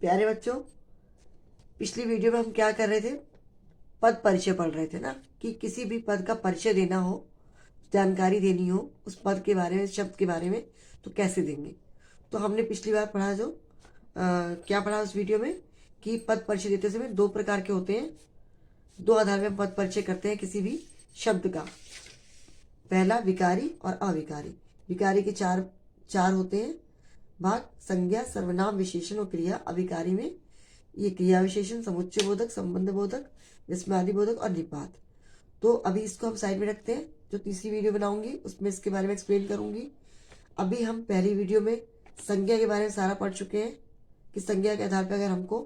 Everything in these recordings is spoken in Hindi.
प्यारे बच्चों, पिछली वीडियो में हम क्या कर रहे थे? पद परिचय पढ़ रहे थे ना, कि किसी भी पद का परिचय देना हो, जानकारी देनी हो उस पद के बारे में, शब्द के बारे में, तो कैसे देंगे। तो हमने पिछली बार पढ़ा जो क्या पढ़ा उस वीडियो में, कि पद परिचय देते समय दो प्रकार के होते हैं। दो आधार में पद परिचय करते हैं किसी भी शब्द का। पहला विकारी और अविकारी। विकारी के चार होते हैं भाग: संज्ञा, सर्वनाम, विशेषण और क्रिया। अविकारी में ये क्रिया विशेषण, समुच्चय बोधक, संबंध बोधक, विस्मयादि बोधक और निपात। तो अभी इसको हम साइड में रखते हैं। जो तीसरी वीडियो बनाऊंगी उसमें इसके बारे में एक्सप्लेन करूंगी। अभी हम पहली वीडियो में संज्ञा के बारे में सारा पढ़ चुके हैं, कि संज्ञा के आधार पर अगर हमको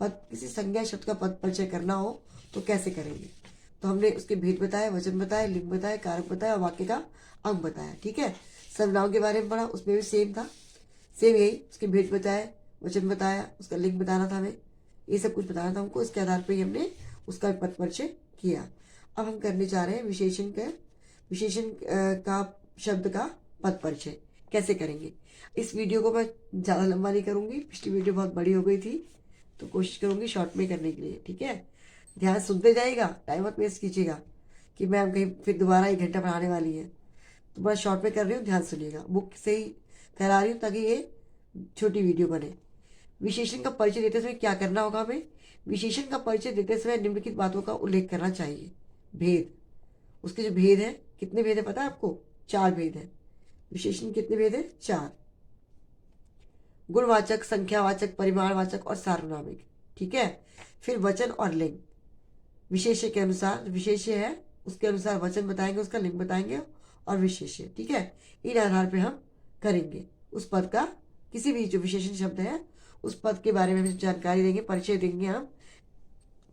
किसी संज्ञा शब्द का पद परिचय करना हो तो कैसे करेंगे। तो हमने उसके भेद बताए, वचन बताए, लिंग बताए, कारक बताया और वाक्य का अंग बताया। ठीक है। सर्वनाम के बारे में पढ़ा, उसमें भी सेम था, सेम यही। उसके भेद बताए, वचन बताया, उसका लिंग बताना था हमें, ये सब कुछ बताना था हमको। इसके आधार पर ही हमने उसका पद परिचय किया। अब हम करने जा रहे हैं विशेषण का शब्द का पद परिचय कैसे करेंगे। इस वीडियो को मैं ज़्यादा लंबा नहीं करूंगी, पिछली वीडियो बहुत बड़ी हो गई थी, तो कोशिश करूंगी शॉर्ट में करने के लिए। ठीक है। ध्यान सुनते जाइएगा, टाइम मत वेस्ट कीजिएगा कि मैम कहीं फिर दोबारा 1 घंटा पढ़ाने वाली है। तो बड़ा शॉर्ट में कर रही हूँ, ध्यान सुनिएगा। बुक से ही करा रही हूँ ताकि ये छोटी वीडियो बने। विशेषण का परिचय देते समय क्या करना होगा हमें? विशेषण का परिचय देते समय निम्नलिखित बातों का उल्लेख करना चाहिए। भेद, उसके जो भेद है, कितने भेद है पता है आपको? 4 भेद है। विशेषण कितने भेद है? 4। गुणवाचक, संख्यावाचक, परिमाणवाचक और सार्वनामिक। ठीक है। फिर वचन और लिंग। विशेष्य के अनुसार, विशेष्य है उसके अनुसार वचन बताएंगे, उसका लिंग बताएंगे और विशेष्य। ठीक है। इन आधार पे हम करेंगे उस पद का, किसी भी जो विशेषण शब्द है उस पद के बारे में जानकारी देंगे, परिचय देंगे हम,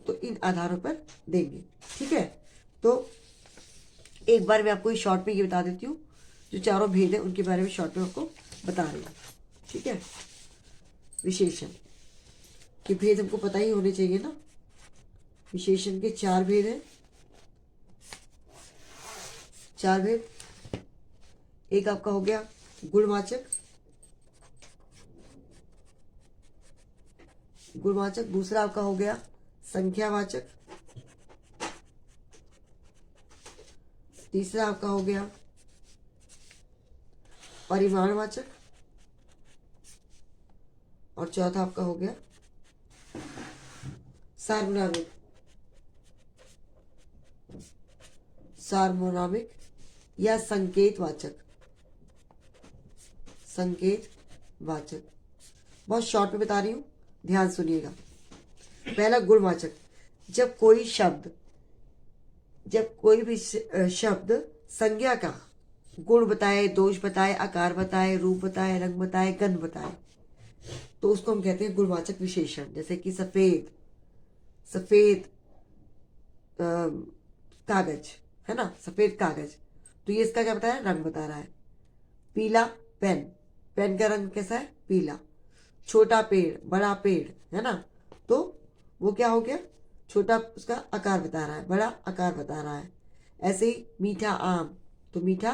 तो इन आधारों पर देंगे। ठीक है। तो एक बार मैं आपको शॉर्ट में ये बता देती हूँ, जो चारों भेद है उनके बारे में शॉर्ट में आपको बता रही हूँ। ठीक है। विशेषण के भेद हमको पता ही होने चाहिए ना। विशेषण के 4 भेद हैं। 4 भेद। एक आपका हो गया गुणवाचक, दूसरा आपका हो गया संख्यावाचक, तीसरा आपका हो गया परिमाणवाचक और चौथा आपका हो गया सार्वनामिक या संकेतवाचक। बहुत शॉर्ट में बता रही हूं, ध्यान सुनिएगा। पहला गुणवाचक। जब कोई भी शब्द संज्ञा का गुण बताए, दोष बताए, आकार बताए, रूप बताए, रंग बताए, गंध बताए, तो उसको हम कहते हैं गुणवाचक विशेषण। जैसे कि सफेद कागज है ना, सफेद कागज, तो ये इसका क्या बता रहा है? रंग बता रहा है। पीला पेन का रंग कैसा है? पीला। छोटा पेड़, बड़ा पेड़, है ना, तो वो क्या हो गया? छोटा उसका आकार बता रहा है, बड़ा आकार बता रहा है। ऐसे ही मीठा आम, तो मीठा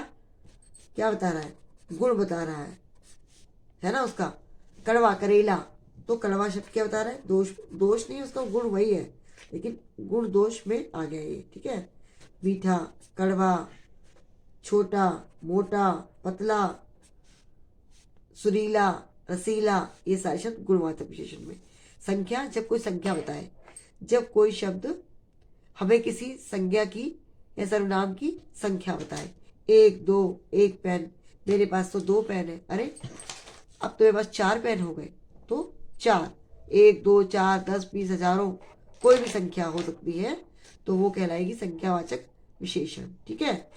क्या बता रहा है? गुण बता रहा है ना उसका। कड़वा करेला, तो कड़वा शब्द क्या बता रहा है? दोष नहीं, उसका गुण वही है, लेकिन गुण दोष में आ गया ये। ठीक है। मीठा, कड़वा, छोटा, मोटा, पतला, सुरीला, रसीला, ये सारे शब्द गुणवाचक विशेषण में। संख्या, जब कोई संख्या बताए, जब कोई शब्द हमें किसी संज्ञा की या सर्वनाम की संख्या बताए। 1, 2, 1 पेन, मेरे पास तो 2 पेन है। अरे अब तो मेरे पास 4 पेन हो गए, तो 4, 1, 2, 4, 10, 20, हजारों, कोई भी संख्या हो सकती है, तो वो कहलाएगी संख्यावाचक विशेषण। ठीक है।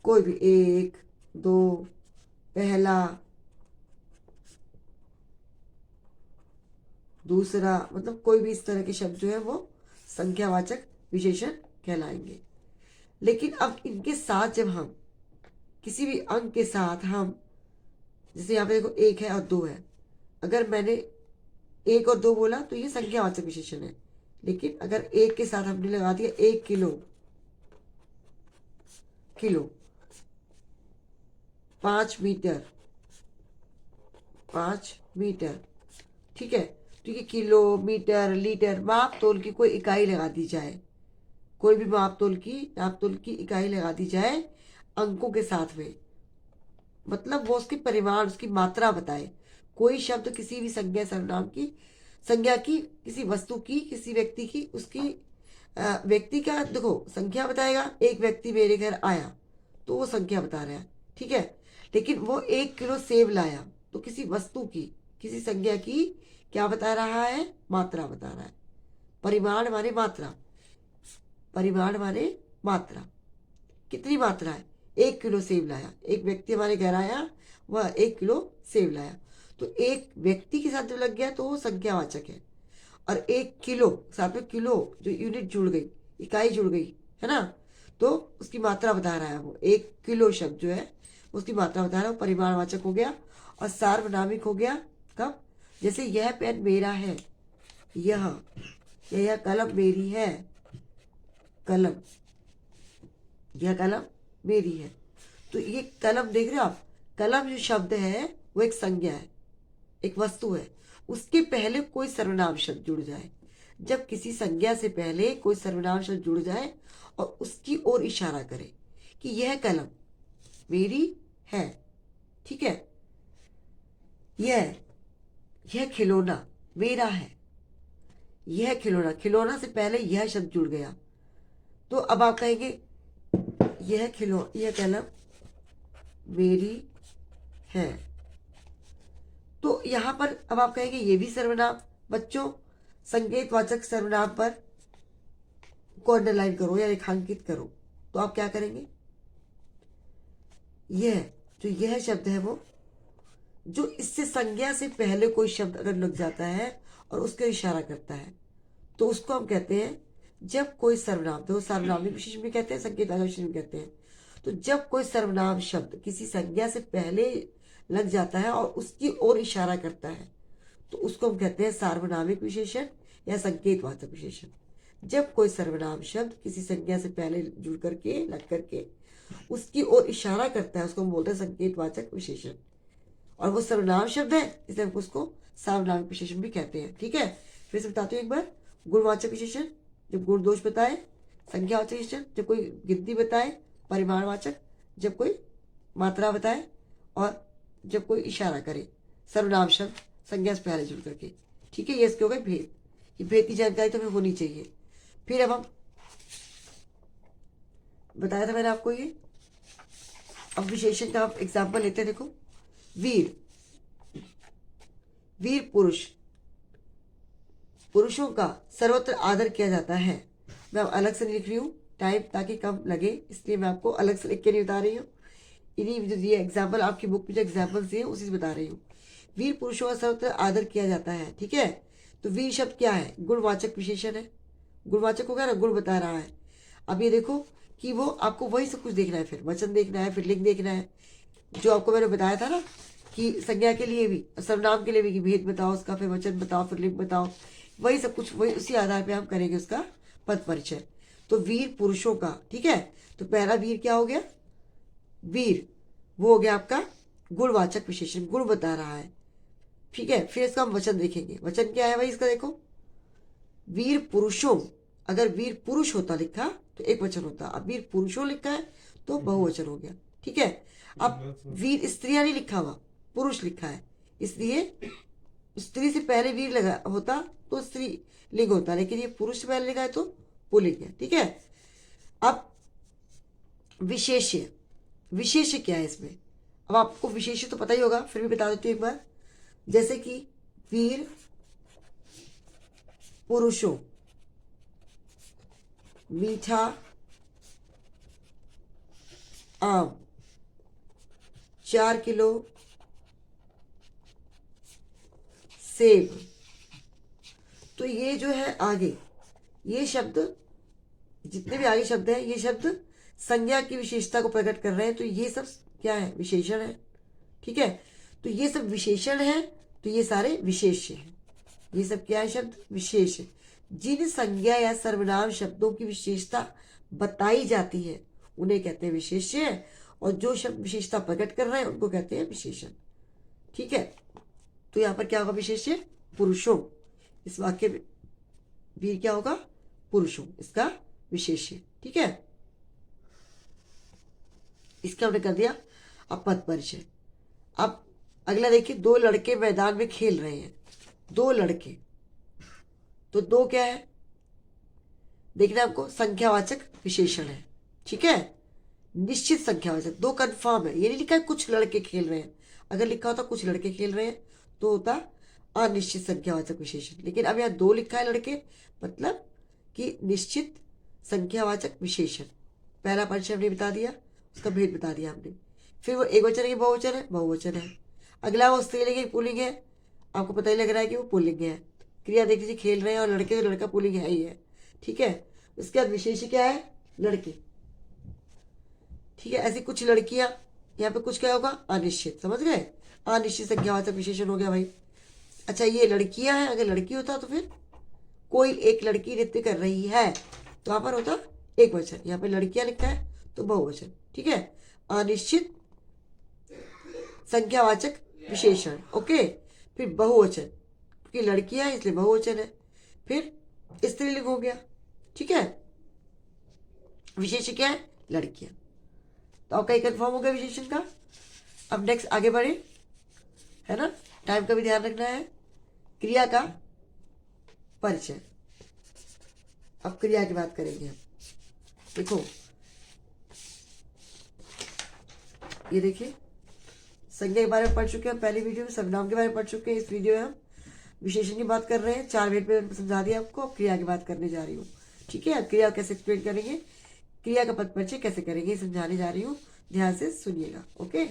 कोई भी 1, 2, पहला, दूसरा, मतलब कोई भी इस तरह के शब्द जो है वो संख्यावाचक विशेषण कहलाएंगे। लेकिन अब इनके साथ जब हम किसी भी अंक के साथ हम, जैसे यहाँ पे देखो 1 है और 2 है, अगर मैंने 1 और 2 बोला तो ये संख्यावाचक विशेषण है। लेकिन अगर 1 के साथ हमने लगा दिया 1 किलो, 5 मीटर, ठीक है। तो ये किलो, मीटर, लीटर, माप तोल की कोई इकाई लगा दी जाए, कोई भी नाप तोल की इकाई लगा दी जाए अंकों के साथ में, मतलब वो उसकी परिमाण, उसकी मात्रा बताए। कोई शब्द किसी भी संज्ञा सर्वनाम की, संज्ञा की, किसी वस्तु की, किसी व्यक्ति की, उसकी व्यक्ति का देखो संख्या बताएगा। एक व्यक्ति मेरे घर आया तो वो संख्या बता रहा है, ठीक है। लेकिन वो 1 किलो सेब लाया तो किसी वस्तु की, किसी संज्ञा की क्या बता रहा है? मात्रा बता रहा है। परिमाण माने मात्रा, परिमाण माने मात्रा। कितनी मात्रा है? 1 किलो सेब लाया। एक व्यक्ति हमारे घर आया, वह 1 किलो सेब लाया। तो एक व्यक्ति के साथ जो लग गया तो वो संख्यावाचक है। और 1 किलो साथ में किलो जो यूनिट जुड़ गई, इकाई जुड़ गई, है ना, तो उसकी मात्रा बता रहा है। वो 1 किलो शब्द जो है उसकी मात्रा बता रहा है, वो परिमाणवाचक हो गया। और सार्वनामिक हो गया कब? जैसे यह पेन मेरा है, यह कलम मेरी है, कलम, यह कलम मेरी है। तो ये कलम देख रहे हो आप, कलम जो शब्द है वो एक संज्ञा है, एक वस्तु है। उसके पहले कोई सर्वनाम शब्द जुड़ जाए, जब किसी संज्ञा से पहले कोई सर्वनाम शब्द जुड़ जाए और उसकी ओर इशारा करे कि यह कलम मेरी है, ठीक है, यह खिलौना मेरा है, यह खिलौना, खिलौना से पहले यह शब्द जुड़ गया तो अब आप कहेंगे यह कलम मेरी है। तो यहां पर अब आप कहेंगे ये भी सर्वनाम। बच्चों, संकेतवाचक सर्वनाम पर को अंडरलाइन करो या रेखांकित करो, तो आप क्या करेंगे? यह शब्द है वो जो इससे संज्ञा से पहले कोई शब्द अगर लग जाता है और उसका इशारा करता है तो उसको हम कहते हैं, जब कोई सर्वनाम, तो सार्वनामिक विशेषण भी कहते हैं, संकेतवाचक विशेषण भी कहते हैं। तो जब कोई सर्वनाम शब्द किसी संज्ञा से पहले लग जाता है और उसकी ओर इशारा करता है तो उसको हम कहते हैं सार्वनामिक विशेषण या संकेतवाचक विशेषण। जब कोई सर्वनाम शब्द किसी संज्ञा से पहले जुड़ करके, लग करके उसकी ओर इशारा करता है, उसको हम बोलते हैं संकेतवाचक विशेषण। और वो सर्वनाम शब्द है इसलिए हम उसको सार्वनामिक विशेषण भी कहते हैं, ठीक है। फिर से बताते हैं एक बार। गुणवाचक विशेषण जब गुण दोष बताए, संख्यावाचक विशेषण जब कोई गिनती बताए, परिमाणवाचक जब कोई मात्रा बताए, और जब कोई इशारा करे, सर्वनाम शब्द संज्ञा से पहले जुड़ करके, ठीक है। ये इसके हो गए भेद। ये भेद की जानकारी तो हमें होनी चाहिए। फिर अब हम बताया था मैंने आपको ये। अब विशेषण का आप एग्जाम्पल लेते हैं। देखो, वीर, वीर पुरुष, पुरुषों का सर्वत्र आदर किया जाता है। मैं अलग से लिख रही हूँ टाइम ताकि कम लगे, इसलिए मैं आपको अलग से लिख के नहीं बता रही हूँ। इन्हीं जो ये एग्जाम्पल आपकी बुक में जो एग्जाम्पल्स दिए उसी से बता रही हूँ। वीर पुरुषों का सर्वत्र आदर किया जाता है, ठीक है। तो वीर शब्द क्या है? गुणवाचक विशेषण है। गुणवाचक हो गया ना, गुण बता रहा है। अब ये देखो कि वो आपको वही सब कुछ देखना है, फिर वचन देखना है, फिर लिंग देखना है, जो आपको मैंने बताया था ना कि संज्ञा के लिए भी, सर्वनाम के लिए भी, कि भेद बताओ उसका, फिर वचन बताओ, फिर लिंग बताओ, वही सब कुछ, वही उसी आधार पे हम करेंगे उसका पद परिचय। तो वीर पुरुषों का, ठीक है। तो पहला वीर क्या हो गया? वीर, वो हो गया आपका गुणवाचक विशेषण, गुण बता रहा है, ठीक है। फिर इसका हम वचन देखेंगे। वचन क्या है भाई इसका? देखो, वीर पुरुषों, अगर वीर पुरुष होता लिखा तो एक वचन होता, अब वीर पुरुषों लिखा है तो बहुवचन हो गया, ठीक है। अब वीर स्त्रियां नहीं लिखा हुआ, पुरुष लिखा है, इसलिए स्त्री से पहले वीर लगा होता तो स्त्री लिंग होता, लेकिन ये पुरुष से पहले लिखा है तो पुल्लिंग है, ठीक है। अब विशेष्य, विशेष्य क्या है इसमें? अब आपको विशेष्य तो पता ही होगा, फिर भी बता देती हूँ एक बार। जैसे कि वीर पुरुषों, मीठा आम, 4 किलो सेब। तो ये जो है आगे, ये शब्द, जितने भी आगे शब्द हैं, ये शब्द संज्ञा की विशेषता को प्रकट कर रहे हैं। तो ये सब क्या है? विशेषण है, ठीक है। तो ये सब विशेषण है, तो ये सारे विशेष्य हैं। ये सब क्या है? शब्द विशेष। जिन संज्ञा या सर्वनाम शब्दों की विशेषता बताई जाती है उन्हें कहते हैं विशेष्य, और जो शब्द विशेषता प्रकट कर रहे हैं उनको कहते हैं विशेषण, ठीक है। तो यहाँ पर क्या होगा? विशेष्य पुरुषों। इस वाक्य में वीर क्या होगा? पुरुषों, इसका विशेष्य। ठीक है, इसका हमने कर दिया अब पद परिचय। अब अगला देखिए, दो लड़के मैदान में खेल रहे हैं। दो लड़के, तो दो क्या है देखना आपको, संख्यावाचक विशेषण है। ठीक है, निश्चित संख्यावाचक, दो कंफर्म है। ये नहीं लिखा है कुछ लड़के खेल रहे हैं। अगर लिखा होता कुछ लड़के खेल रहे हैं तो होता अनिश्चित संख्यावाचक विशेषण, लेकिन अब यहाँ दो लिखा है लड़के, मतलब कि निश्चित संख्यावाचक विशेषण। पहला परिचय हमने बता दिया, उसका भेद बता दिया हमने। फिर वो एक वचन है कि बहुवचन है? बहुवचन है। अगला वो स्त्रीलिंग है कि पुल्लिंग है? आपको पता ही लग रहा है कि वो पुल्लिंग है। क्रिया देख लीजिए, खेल रहे हैं और लड़के, तो लड़का पुल्लिंग है ही है। ठीक है, उसके बाद विशेष क्या है? लड़के। ठीक है, ऐसी कुछ लड़कियां, यहाँ पे कुछ क्या होगा? अनिश्चित। समझ गए? अनिश्चित संख्यावाचक विशेषण हो गया भाई। अच्छा, ये लड़कियां हैं, अगर लड़की होता तो फिर कोई एक लड़की नृत्य कर रही है, तो यहाँ पर होता एक वचन। यहाँ पे लड़कियां लिखा है तो बहुवचन। ठीक है, अनिश्चित संख्यावाचक विशेषण। ओके, फिर बहुवचन, क्योंकि लड़कियां इसलिए बहुवचन है। फिर स्त्रीलिंग हो गया। ठीक है, विशेष क्या है? लड़कियां। तो आपका एक कन्फर्म हो गया विशेषण का। अब नेक्स्ट आगे बढ़े, है ना, टाइम का भी ध्यान रखना है। क्रिया का परिचय। अब क्रिया की बात करेंगे हम। देखो, ये देखिए, संज्ञा के बारे में पढ़ चुके हैं पहली वीडियो में, सर्वनाम के बारे में पढ़ चुके हैं। इस वीडियो में हम विशेषण की बात कर रहे हैं। 4 मिनट में समझा दिया आपको। अब क्रिया की बात करने जा रही हूँ। ठीक है, क्रिया कैसे एक्सप्लेन करेंगे, क्रिया का पद परिचय कैसे करेंगे, समझाने जा रही हूँ। ध्यान से सुनिएगा। ओके,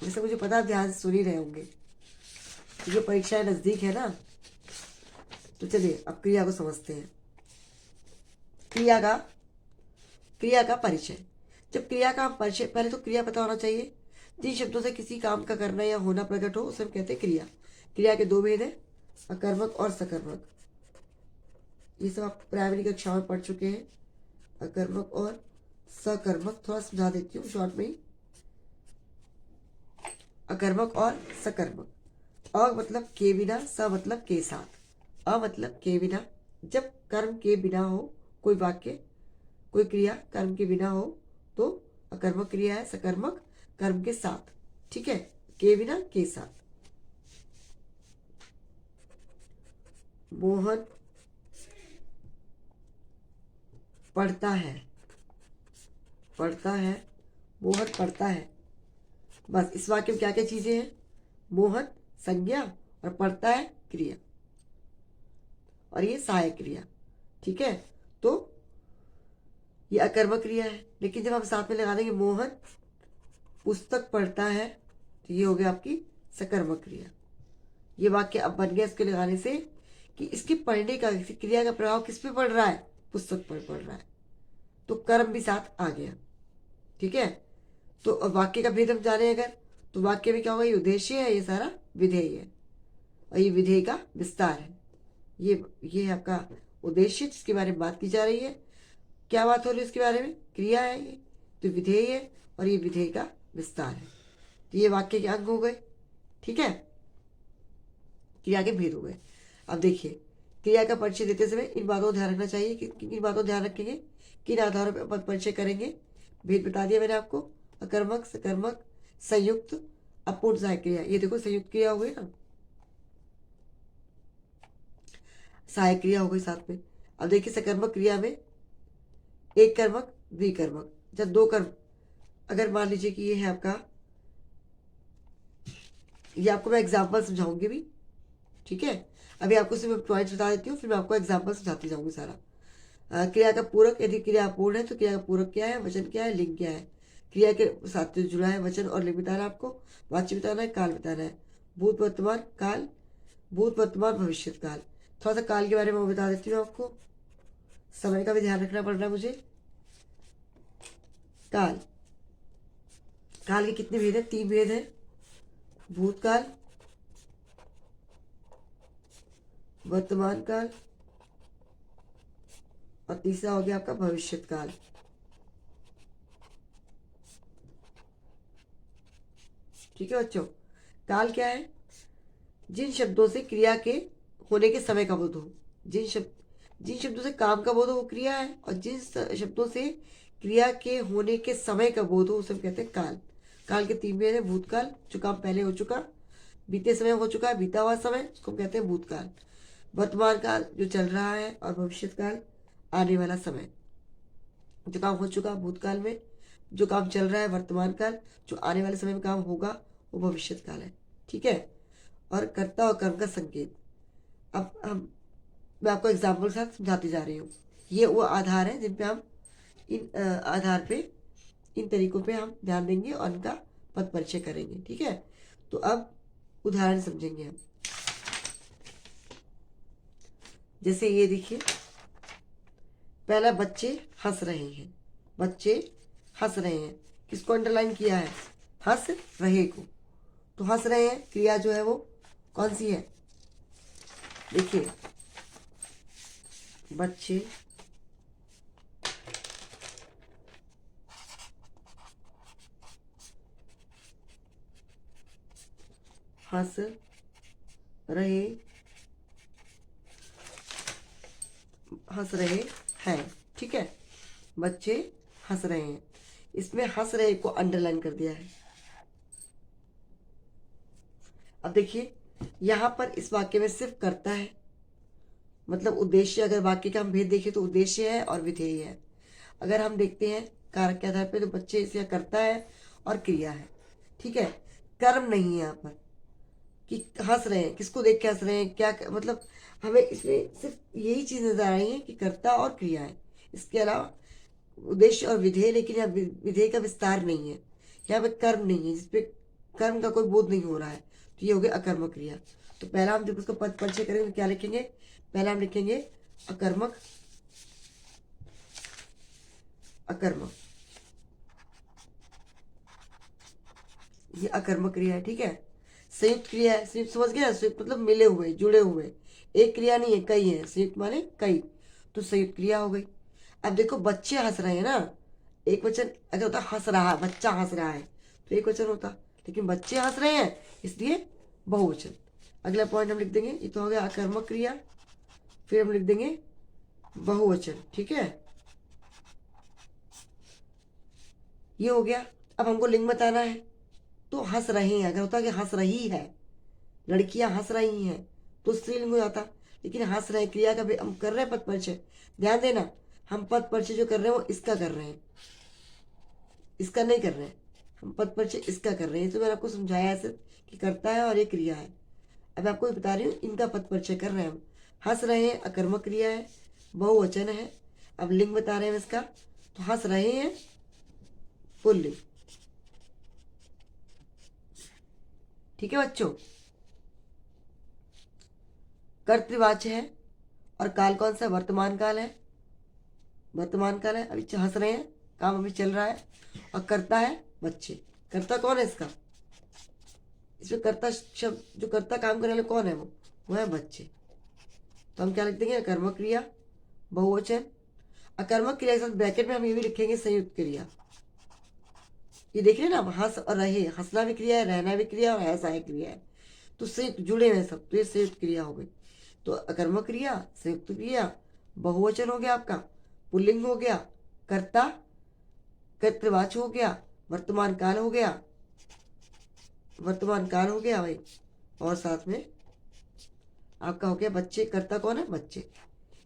वैसे मुझे पता है ध्यान से सुन ही रहे होंगे, क्योंकि परीक्षाएं नजदीक है ना। तो चलिए अब क्रिया को समझते हैं। क्रिया का परिचय। जब क्रिया का परिचय, पहले तो क्रिया पता होना चाहिए। जिन शब्दों से किसी काम का करना या होना प्रकट हो उसे हम कहते हैं क्रिया। क्रिया के दो भेद हैं, अकर्मक और सकर्मक। ये सब आप प्राइमरी कक्षा में पढ़ चुके हैं। अकर्मक और सकर्मक, थोड़ा समझा देती हूँ शॉर्ट में ही। अकर्मक और सकर्मक। अ मतलब के बिना, स मतलब के साथ। अ मतलब के बिना, जब कर्म के बिना हो कोई वाक्य, कोई क्रिया कर्म के बिना हो तो अकर्मक क्रिया है। सकर्मक कर्म के साथ। ठीक है, के बिना के साथ। मोहन पढ़ता है, पढ़ता है, मोहन पढ़ता है। बस इस वाक्य में क्या क्या चीजें हैं? मोहन संज्ञा और पढ़ता है क्रिया, और ये सहायक क्रिया। ठीक है, तो ये अकर्मक क्रिया है। लेकिन जब हम साथ में लगा देंगे मोहन पुस्तक पढ़ता है, तो ये हो गया आपकी सकर्मक क्रिया। ये वाक्य अब बन गया इसके लगाने से कि इसके पढ़ने का, किसी क्रिया का प्रभाव किस पे पड़ रहा है? पुस्तक पर पड़ रहा है, तो कर्म भी साथ आ गया। ठीक है, तो अब वाक्य का भेद हम जाने अगर, तो वाक्य में क्या होगा? ये उद्देश्य है, ये सारा विधेय है, और ये विधेय का विस्तार है। ये है आपका उद्देश्य जिसके बारे में बात की जा रही है। क्या बात हो रही है उसके बारे में? क्रिया है ये, तो विधेय है, और ये विधेय का विस्तार है। तो ये वाक्य के अंग हो गए। ठीक है, क्रिया के भेद हो गए। अब देखिए, क्रिया का परिचय देते समय इन बातों को ध्यान रखना चाहिए कि किन बातों को ध्यान रखेंगे, किन आधारों पर पद परिचय करेंगे। भेद बता दिया मैंने आपको। अकर्मक, सकर्मक, संयुक्त, अपूर्ण सहायक क्रिया। ये देखो संयुक्त क्रिया हो गई ना, सहायक क्रिया हो गई साथ में। अब देखिए, सकर्मक क्रिया में एक कर्मक द्विकर्मक, जब दो कर्म, अगर मान लीजिए कि ये है आपका, ये आपको मैं एग्जाम्पल समझाऊंगी भी। ठीक है, अभी आपको सिर्फ पॉइंट्स बता देती हूँ, फिर मैं आपको एग्जाम्पल समझाती जाऊंगी सारा। क्रिया का पूरक, यदि क्रिया अपूर्ण है तो क्रिया का पूरक क्या है, वचन क्या है, लिंग क्या है। क्रिया के साथ जो जुड़ा है वचन और लिंग बताना है आपको, वाच्य बताना है, काल बताना है। भूत वर्तमान काल, भूत वर्तमान भविष्य काल। थोड़ा सा काल के बारे में मैं बता देती हूँ आपको, समय का भी ध्यान रखना पड़ रहा है मुझे। काल, काल के कितने भेद है? 3 भेद है। भूतकाल, वर्तमान काल, और तीसरा हो गया आपका भविष्यत काल। ठीक है बच्चों, काल क्या है? जिन शब्दों से क्रिया के होने के समय का बोध हो, जिन शब्दों से काम का बोध हो वो क्रिया है, और जिन शब्दों से क्रिया के होने के समय का बोध हो उसे हम कहते हैं काल। काल के 3 भेद है, भूतकाल जो काम पहले हो चुका, बीते समय हो चुका है, बीता हुआ समय उसको हम कहते हैं भूतकाल, वर्तमान काल जो चल रहा है, और भविष्य काल आने वाला समय। जो काम हो चुका भूतकाल में, जो काम चल रहा है वर्तमान काल, जो आने वाले समय में काम होगा वो भविष्य काल है। ठीक है। और कर्ता और कर्म का संकेत, अब हम मैं आपको एग्जाम्पल के साथ समझाती जा रही हूँ। ये वो आधार है जिन पे हम इन आधार पे इन तरीकों पे हम ध्यान देंगे और इनका पद परिचय करेंगे। ठीक है। तो अब उदाहरण समझेंगे हम। जैसे ये देखिए, पहला बच्चे हंस रहे हैं, बच्चे हंस रहे हैं, किसको अंडरलाइन किया है? हंस रहे को। तो हंस रहे हैं क्रिया जो है वो कौन सी है? देखिए, बच्चे हंस रहे हैं। ठीक है, बच्चे हंस रहे हैं, इसमें हंस रहे को अंडरलाइन कर दिया है। अब देखिए, यहां पर इस वाक्य में सिर्फ कर्ता है, मतलब उद्देश्य, अगर वाक्य का हम भेद देखें तो उद्देश्य है और विधेय है। अगर हम देखते हैं कारक के आधार पर तो बच्चे इसका कर्ता है और क्रिया है। ठीक है, कर्म नहीं है यहाँ पर कि हंस रहे हैं, किसको देख के हंस रहे हैं, क्या मतलब हमें इसमें सिर्फ यही चीज नजर आ रही है कि कर्ता और क्रिया है, इसके अलावा उद्देश्य और विधेय, लेकिन यहाँ विधेय का विस्तार नहीं है, यहाँ पे कर्म नहीं है जिसपे कर्म का कोई बोध नहीं हो रहा है, तो ये हो गया अकर्मक क्रिया। तो पहला हम जब उसको पद परिचय करेंगे तो क्या लिखेंगे? पहला हम लिखेंगे अकर्मक, अकर्मक, ये अकर्मक क्रिया है। ठीक है। संयुक्त क्रिया है, संयुक्त समझ गया, संयुक्त मतलब मिले हुए, जुड़े हुए, एक क्रिया नहीं है, कई है, संयुक्त माने कई, तो संयुक्त क्रिया हो गई। अब देखो, बच्चे हंस रहे हैं ना, एक वचन अगर होता हंस रहा है, बच्चा हंस रहा है तो एक वचन होता, लेकिन बच्चे हंस रहे हैं इसलिए बहुवचन। अगला पॉइंट हम लिख देंगे, ये तो हो गया अकर्मक क्रिया, फिर हम लिख देंगे बहुवचन। ठीक है, ये हो गया। अब हमको लिंग बताना है, तो हंस रहे हैं अगर होता कि हंस रही है, लड़कियां हंस रही हैं तो स्त्रीलिंग हो जाता, लेकिन हंस रहे क्रिया का भी हम कर रहे हैं पद परिचय। ध्यान देना, हम पद परिचय जो कर रहे हैं वो इसका कर रहे हैं, इसका नहीं कर रहे हैं, हम पद परिचय इसका कर रहे हैं। तो मैंने आपको समझाया ऐसे कि करता है और ये क्रिया है। अब आपको बता रही हूँ इनका पद परिचय कर रहे हैं हम। हंस रहे हैं अकर्मक क्रिया है, बहुवचन है। अब लिंग बता रहे हैं इसका, तो हंस रहे हैं पुल्लिंग। ठीक है बच्चों, कर्तृवाच्य है, और काल कौन सा? वर्तमान काल है, वर्तमान काल है, अभी हंस रहे हैं, काम अभी चल रहा है, और कर्ता है बच्चे। कर्ता कौन है इसका? इसमें कर्ता शब्द, जो कर्ता काम करने वाले कौन है? वो है बच्चे। तो हम क्या लिख देंगे? अकर्मक क्रिया, बहुवचन। अकर्मक क्रिया के साथ ब्रैकेट में हम ये भी लिखेंगे संयुक्त क्रिया। ये देख रहे ना, हंस और रहे, हंसना भी क्रिया है, रहना भी क्रिया है, और ऐसा है क्रिया है, तो संयुक्त जुड़े हुए सब, तो ये संयुक्त क्रिया हो गई। तो अकर्मक क्रिया, संयुक्त क्रिया, बहुवचन हो गया आपका, पुल्लिंग हो गया, कर्ता कर्तृवाच्य हो गया, वर्तमान काल हो गया, वर्तमान काल हो गया भाई, और साथ में आपका हो गया बच्चे। कर्ता कौन है? बच्चे।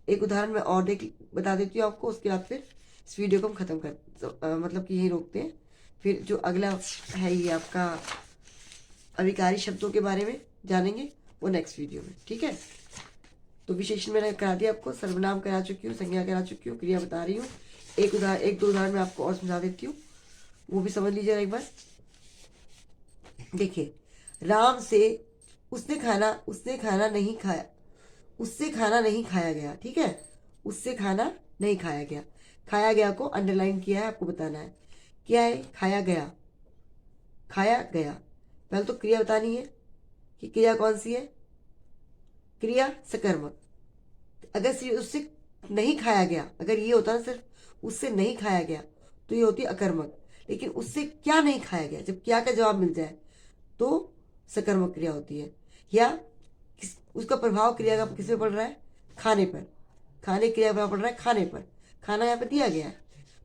एक उदाहरण मैं और देख बता देती हूँ आपको, उसके बाद फिर इस वीडियो को हम खत्म कर मतलब कि यहीं रोकते हैं। फिर जो अगला है ये आपका अभिकारी शब्दों के बारे में जानेंगे, वो नेक्स्ट वीडियो में। ठीक है। तो विशेषण मैंने करा दिया आपको, सर्वनाम करा चुकी हूँ, संज्ञा करा चुकी हूँ, क्रिया बता रही हूँ। एक दो उदाहरण मैं आपको और समझा देती हूँ, वो भी समझ लीजिए एक बार। देखिए, राम से उसने खाना नहीं खाया, उससे खाना नहीं खाया गया। ठीक है, उससे खाना नहीं खाया गया, खाया गया को अंडरलाइन किया है, आपको बताना है क्या है। खाया गया, खाया गया, पहले तो क्रिया बतानी है कि क्रिया कौन सी है। क्रिया सकर्मक। अगर सिर्फ उससे नहीं खाया गया, अगर ये होता ना सिर्फ उससे नहीं खाया गया, तो ये होती अकर्मक। लेकिन उससे क्या नहीं खाया गया, जब क्या का जवाब मिल जाए तो सकर्मक क्रिया होती है। या उसका प्रभाव क्रिया का किस पे पड़ रहा है? खाने पर। खाने क्रिया का प्रभाव पड़ रहा है खाने पर। खाना यहाँ पे दिया गया है,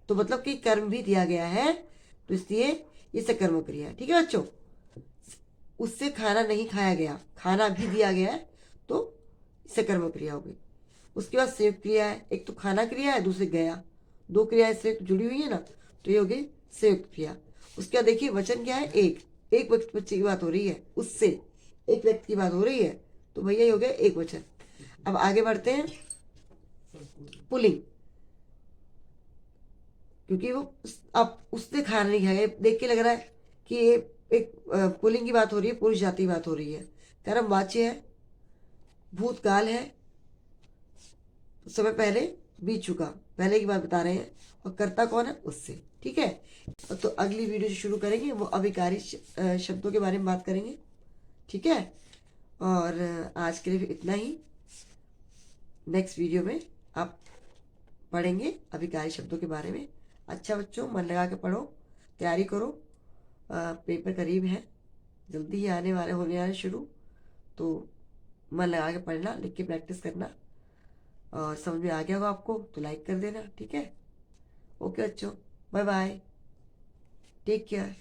तो मतलब कि कर्म भी दिया गया है, तो इसलिए ये सकर्म क्रिया है। ठीक है बच्चों, उससे खाना नहीं खाया गया, खाना भी दिया गया है, तो सकर्म क्रिया हो गई। उसके बाद संयुक्त क्रिया है, एक तो खाना क्रिया है, दूसरी गया, दो क्रियाएं संयुक्त जुड़ी हुई है ना, तो ये हो गई संयुक्त क्रिया। उसके बाद देखिए वचन क्या है? एक। एक बच्चे की बात हो रही है, उससे एक व्यक्ति की बात हो रही है, तो भैया ये हो गया एक वचन। अब आगे बढ़ते हैं, पुलिंग, क्योंकि वो अब उसने खाना नहीं खाया, देख के लग रहा है कि ये एक पुलिंग की बात हो रही है, पुरुष जाति की बात हो रही है। कर्म वाच्य है, भूतकाल है, समय पहले बीत चुका, पहले की बात बता रहे हैं, और कर्ता कौन है? उससे। ठीक है, तो अगली वीडियो जो शुरू करेंगे वो अभिकारी शब्दों के बारे में बात करेंगे। ठीक है, और आज के लिए इतना ही। नेक्स्ट वीडियो में आप पढ़ेंगे अभिकारी शब्दों के बारे में। अच्छा बच्चों, मन लगा के पढ़ो, तैयारी करो, पेपर करीब है, जल्दी ही आने वाले होने वाले शुरू, तो मन लगा के पढ़ना, लिख के प्रैक्टिस करना, और समझ में आ गया होगा आपको तो लाइक कर देना। ठीक है, ओके बच्चों, बाय बाय, टेक केयर।